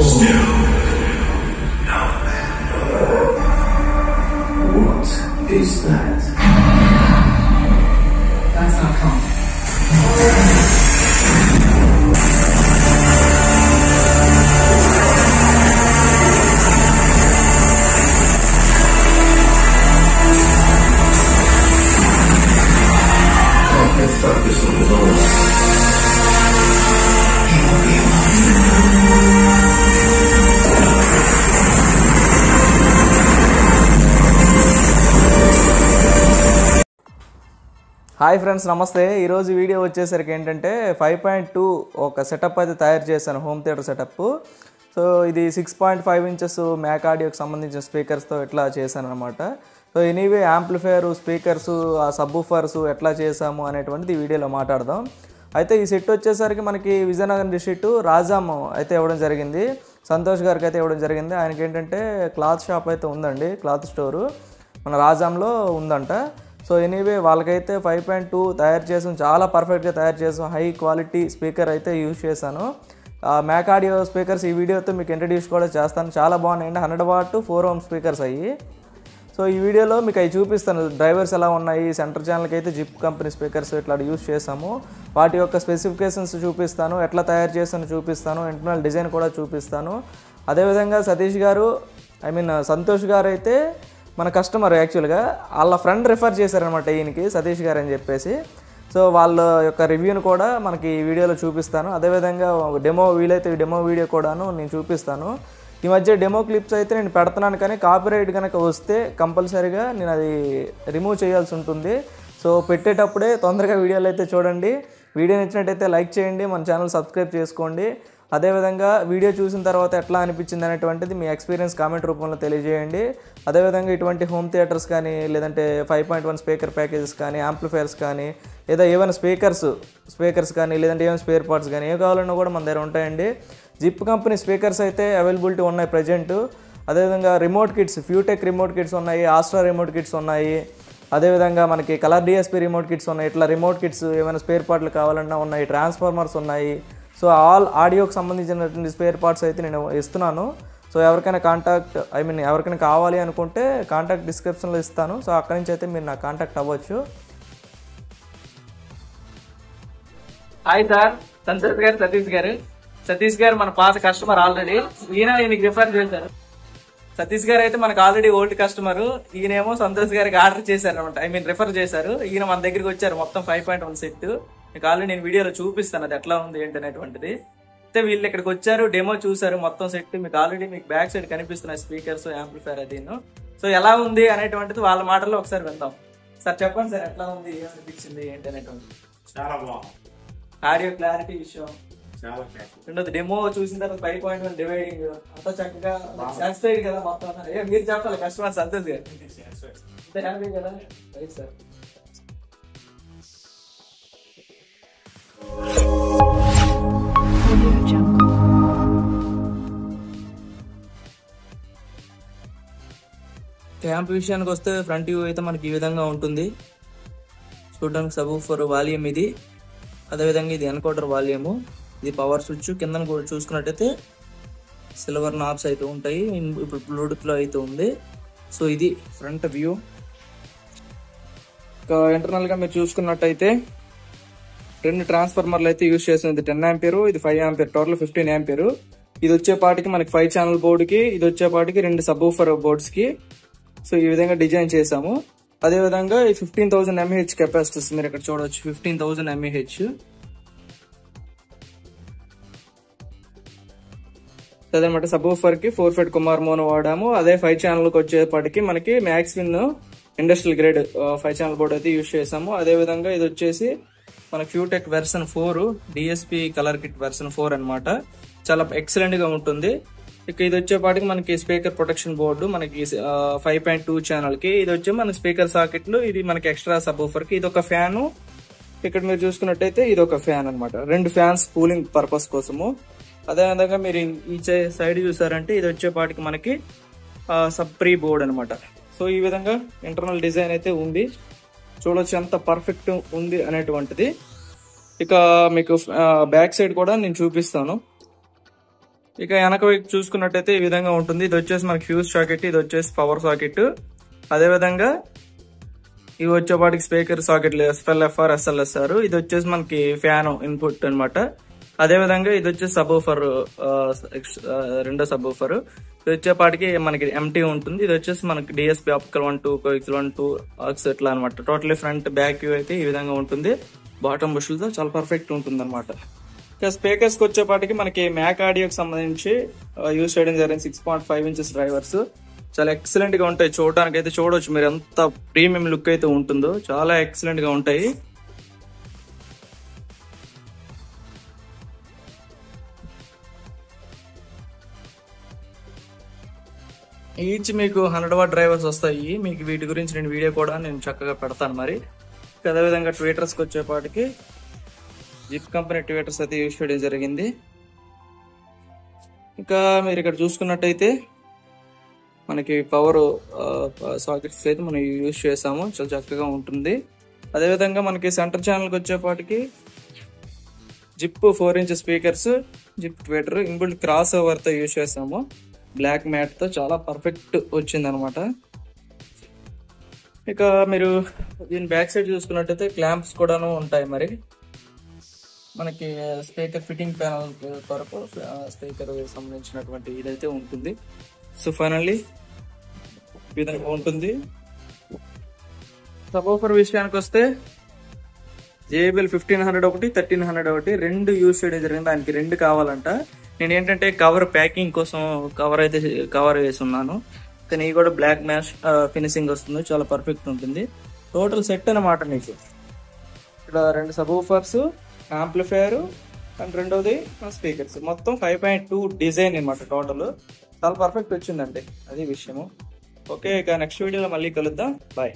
What is that? That's not common. Focus on the Lord. He will be hi friends, నమస్తే. ఈరోజు video వచ్చేసరికి ఏంటంటే 5.2 ఒక setup అయితే తయారు చేశాను, హోమ్ థియేటర్ సెటప్. సో ఇది 6.5 ఇంచెస్ మ్యాక్ ఆడియోకి సంబంధించిన స్పీకర్స్తో ఎట్లా చేశాను అనమాట. సో ఎనీవే యాంప్లిఫైయర్, స్పీకర్స్, ఆ సబ్బూఫర్స్ ఎట్లా చేసాము అనేటువంటిది ఈ వీడియోలో మాట్లాడదాం. అయితే ఈ సెట్ వచ్చేసరికి మనకి విజయనగరం డిస్ట్రిక్ట్ రాజాం అయితే ఇవ్వడం జరిగింది, సంతోష్ గారికి అయితే ఇవ్వడం జరిగింది. ఆయనకి ఏంటంటే క్లాత్ షాప్ అయితే ఉందండి, క్లాత్ స్టోరు మన రాజాంలో ఉందంట. సో ఎనీవే వాళ్ళకైతే 5.2 తయారు చేసాం, చాలా పర్ఫెక్ట్గా తయారు చేసాం. హై క్వాలిటీ స్పీకర్ అయితే యూజ్ చేశాను. మ్యాక్ ఆడియో స్పీకర్స్ ఈ వీడియోతో మీకు ఇంట్రడ్యూస్ కూడా చేస్తాను. చాలా బాగున్నాయండి, 100 వాట్ 4 ohm స్పీకర్స్ అయ్యి. సో ఈ వీడియోలో మీకు అవి చూపిస్తాను, డ్రైవర్స్ ఎలా ఉన్నాయి. సెంటర్ ఛానల్కి అయితే జిప్ కంపెనీ స్పీకర్స్ ఇట్లా యూజ్ చేసాము. వాటి యొక్క స్పెసిఫికేషన్స్ చూపిస్తాను, ఎట్లా తయారు చేస్తాను చూపిస్తాను, ఇంటర్నల్ డిజైన్ కూడా చూపిస్తాను. అదేవిధంగా సతీష్ గారు, సంతోష్ గారు అయితే మన కస్టమర్, యాక్చువల్గా వాళ్ళ ఫ్రెండ్ రిఫర్ చేశారనమాట ఈయనకి, సతీష్ గారు అని చెప్పేసి. సో వాళ్ళ యొక్క రివ్యూని కూడా మనకి ఈ వీడియోలో చూపిస్తాను. అదేవిధంగా డెమో వీలైతే డెమో వీడియో కూడాను నేను చూపిస్తాను. ఈ మధ్య డెమో క్లిప్స్ అయితే నేను పెడుతున్నాను, కానీ కాపీరైట్ కనుక వస్తే కంపల్సరీగా నేను అది రిమూవ్ చేయాల్సి ఉంటుంది. సో పెట్టేటప్పుడే తొందరగా వీడియోలు అయితే చూడండి. వీడియో నచ్చినట్టయితే లైక్ చేయండి, మన ఛానల్ సబ్స్క్రైబ్ చేసుకోండి. అదేవిధంగా వీడియో చూసిన తర్వాత ఎట్లా అనిపించింది అనేటువంటిది మీ ఎక్స్పీరియన్స్ కామెంట్ రూపంలో తెలియజేయండి. అదేవిధంగా ఇటువంటి హోమ్ థియేటర్స్ కానీ, లేదంటే 5.1 స్పీకర్ ప్యాకేజెస్ కానీ, యాంప్లిఫైయర్స్ కానీ, లేదా ఏమైనా స్పీకర్స్ కానీ, లేదంటే ఏమైనా స్పేర్ పార్ట్స్ కానీ ఏం కావాలన్నా కూడా మన దగ్గర ఉంటాయండి. జిప్ కంపెనీ స్పీకర్స్ అయితే అవైలబిలిటీ ఉన్నాయి ప్రజెంట్. అదేవిధంగా రిమోట్ కిట్స్, ఫ్యూటెక్ రిమోట్ కిట్స్ ఉన్నాయి, ఆస్ట్రా రిమోట్ కిట్స్ ఉన్నాయి. అదేవిధంగా మనకి కలర్ డిఎస్పీ రిమోట్ కిట్స్ ఉన్నాయి. ఇట్లా రిమోట్ కిట్స్ ఏమైనా స్పేర్ పార్ట్లు కావాలన్నా ఉన్నాయి, ట్రాన్స్ఫార్మర్స్ ఉన్నాయి. సో ఆల్ ఆడియోకి సంబంధించినటువంటి స్పేర్ పార్ట్స్ అయితే నేను ఇస్తున్నాను. సో ఎవరికైనా ఎవరికైనా కావాలి అనుకుంటే కాంటాక్ట్ డిస్క్రిప్షన్లో ఇస్తాను. సో అక్కడి నుంచి అయితే మీరు నాకు కాంటాక్ట్ అవ్వచ్చు. హాయ్ సార్, సంతోష్ గారు, సతీష్ గారు మన పాత కస్టమర్ ఆల్రెడీ. ఈయనకి రిఫర్ చేశారు. సతీష్ గారు అయితే మనకు ఆల్రెడీ ఓల్డ్ కస్టమర్. ఈయనేమో సంతోష్ గారికి ఆర్డర్ చేశారు అనమాట, రిఫర్ చేశారు. ఈయన మన దగ్గరికి వచ్చారు, మొత్తం 5.1 సెట్. మీకు ఆల్రెడీ నేను వీడియోలో చూపిస్తాను అది ఎట్లా ఉంది ఏంటి అనేటువంటిది. అయితే వీళ్ళు ఇక్కడికి వచ్చారు, డెమో చూసారు మొత్తం సెట్. మీకు ఆల్రెడీ మీకు బ్యాక్ సైడ్ కనిపిస్తున్నాయి స్పీకర్స్, యాంప్లిఫైర్ అది. సో ఎలా ఉంది అనేటువంటిది వాళ్ళ మాటల్లో ఒకసారి విందాం. సార్ చెప్పండి సార్, ఎట్లా ఉంది, ఏమనిపించింది ఏంటి అనేటువంటిది. చాలా బాగుంది, ఆడియో క్లారిటీ విషయం చాలా రెండోది డెమో చూసిన తర్వాత 5.1 డివైడింగ్ అంతా చక్కగా సాటిస్ఫైడ్ కదా మొత్తం. మీరు చెప్పాలి కస్టమర్ సంతోష్ గారు హ్యాపీ కదా. Right sir. యాంప్ విషయానికి వస్తే ఫ్రంట్ వ్యూ అయితే మనకి ఈ విధంగా ఉంటుంది. చూడడానికి సబూఫర్ వాల్యూమ్ ఇది. అదేవిధంగా ఇది ఎన్కోడర్ వాల్యూము, ఇది పవర్ స్విచ్. కింద కూడా చూసుకున్నట్టయితే సిల్వర్ నాబ్స్ అయితే ఉంటాయి. ఇప్పుడు బ్లూటూత్లో అయితే ఉంది. సో ఇది ఫ్రంట్ వ్యూ. ఇంటర్నల్గా మీరు చూసుకున్నట్టయితే 2 ట్రాన్స్ఫార్మర్లు అయితే యూజ్ చేస్తుంది. ఇది 10 ఆంపియర్, ఇది 5 ఆంపియర్, టోటల్ 15 ఆంపియర్. ఇది వచ్చేపాటికి మనకి 5 ఛానల్ బోర్డుకి, ఇది వచ్చేపాటికి 2 సబ్వూఫర్ బోర్డ్స్కి. సో ఈ విధంగా డిజైన్ చేసాము. అదేవిధంగా ఈ 15,000 mAh కెపాసిటీస్ మీరు ఇక్కడ చూడవచ్చు, 15,000 mAh. అదనమాట సబ్వూఫర్ కి 4 ఫీట్ కుమార్ మోనో వాడాము. అదే 5 ఛానల్కి వచ్చేపాటికి మనకి Maxwin industrial grade 5 channel board అయితే యూజ్ చేసాము. అదే విధంగా ఇది వచ్చేసి మన Futech version 4 DSP colour kit version 4 అనమాట. చాలా ఎక్సలెంట్ గా ఉంటుంది. ఇక ఇది వచ్చేపాటికి మనకి స్పీకర్ ప్రొటెక్షన్ బోర్డు మనకి 5.2 ఛానల్ కి. ఇది వచ్చే మన స్పీకర్ సాకెట్లు, ఇది మనకి ఎక్స్ట్రా సబ్వూఫర్ కి. ఇది ఒక ఫ్యాను. ఇక్కడ మీరు చూసుకున్నట్టయితే ఇది ఒక ఫ్యాన్ అనమాట, 2 ఫ్యాన్స్ కూలింగ్ పర్పస్ కోసము. అదేవిధంగా మీరు ఈ సైడ్ చూసారంటే ఇది వచ్చేపాటికి మనకి సబ్ ప్రీ బోర్డ్ అనమాట. సో ఈ విధంగా ఇంటర్నల్ డిజైన్ అయితే ఉంది. చూడొచ్చు ఎంత పర్ఫెక్ట్ ఉంది అనేటువంటిది. ఇక మీకు బ్యాక్ సైడ్ కూడా నేను చూపిస్తాను. ఇక వెనక వైపు చూసుకున్నట్టయితే ఈ విధంగా ఉంటుంది. ఇది వచ్చేసి మనకి ఫ్యూజ్ సాకెట్, ఇది వచ్చేసి పవర్ సాకెట్. అదేవిధంగా ఇవి వచ్చేపాటికి స్పీకర్ సాకెట్లు SLFR, SLSR. ఇది వచ్చేసి మనకి ఫ్యాన్ ఇన్పుట్ అనమాట. అదేవిధంగా ఇది వచ్చేసి సబూఫర్, రెండో సబూఫర్. ఇది వచ్చేపాటికి మనకి ఎంటీ ఉంటుంది. ఇది వచ్చేసి మనకి DSP ఆప్టికల్ 1, 2, కోఎక్సిల్ 1, 2 ఆక్స్ ఇట్లా అనమాట. టోటలీ ఫ్రంట్ బ్యాక్ వ్యూ అయితే ఈ విధంగా ఉంటుంది. బాటమ్ బుషులతో చాలా పర్ఫెక్ట్ ఉంటుంది అనమాట. ఇక స్పీకర్స్ కి వచ్చేపాటికి మనకి మ్యాక్ ఆడియోకి సంబంధించి యూజ్ చేయడం జరిగింది 6.5 ఇంచెస్ డ్రైవర్స్. చాలా ఎక్సలెంట్ గా ఉంటాయి. చూడడానికి అయితే చూడవచ్చు మీరు ఎంత ప్రీమియం లుక్ అయితే ఉంటుందో, చాలా ఎక్సలెంట్ గా ఉంటాయి. ఈచ్ మీకు 100 వాట్ డ్రైవర్స్ వస్తాయి. మీకు వీటి గురించి నేను వీడియో కూడా నేను చక్కగా పెడతాను. మరి అదేవిధంగా ట్వీటర్స్ కి వచ్చేపాటికి జిప్ కంపెనీ ట్వీటర్స్ అయితే యూజ్ చేయడం జరిగింది. ఇంకా మీరు ఇక్కడ చూసుకున్నట్టయితే మనకి పవర్ సాకెట్స్ అయితే మనం యూజ్ చేసాము, చాలా చక్కగా ఉంటుంది. అదేవిధంగా మనకి సెంటర్ ఛానల్కి వచ్చేపాటికి zip 4 inch speakers, zip Twitter, inbuilt cross over తో యూజ్ చేసాము. బ్లాక్ మ్యాట్ తో చాలా పర్ఫెక్ట్ వచ్చింది అనమాట. ఇక మీరు దీని బ్యాక్ సైడ్ చూసుకున్నట్టయితే క్లాంప్స్ కూడాను ఉంటాయి. మరి మనకి స్పీకర్ ఫిట్టింగ్ ప్యానల్ కొరకు స్పీకర్ సంబంధించినటువంటి ఇదైతే ఉంటుంది. సో ఫైనల్లీ ఈ విధంగా ఉంటుంది. సబూఫర్ విషయానికి వస్తే JBL 1500 ఒకటి, 1300 ఒకటి, రెండు యూజ్ చేయడం జరిగింది. దానికి రెండు కావాలంట. నేను ఏంటంటే కవర్ ప్యాకింగ్ కోసం కవర్ వేసి ఉన్నాను. కానీ ఇవి కూడా బ్లాక్ మ్యాష్ ఫినిషింగ్ వస్తుంది, చాలా పర్ఫెక్ట్ ఉంటుంది. టోటల్ సెట్ అనమాట. మీకు ఇక్కడ 2 సబూఫర్స్, యాంప్లిఫైయర్ అండ్ రెండోది స్పీకర్స్, మొత్తం 5.2 డిజైన్ అనమాట. టోటల్ చాలా పర్ఫెక్ట్ వచ్చిందండి, అది విషయము. ఓకే, ఇక నెక్స్ట్ వీడియోలో మళ్ళీ కలుద్దాం. బాయ్.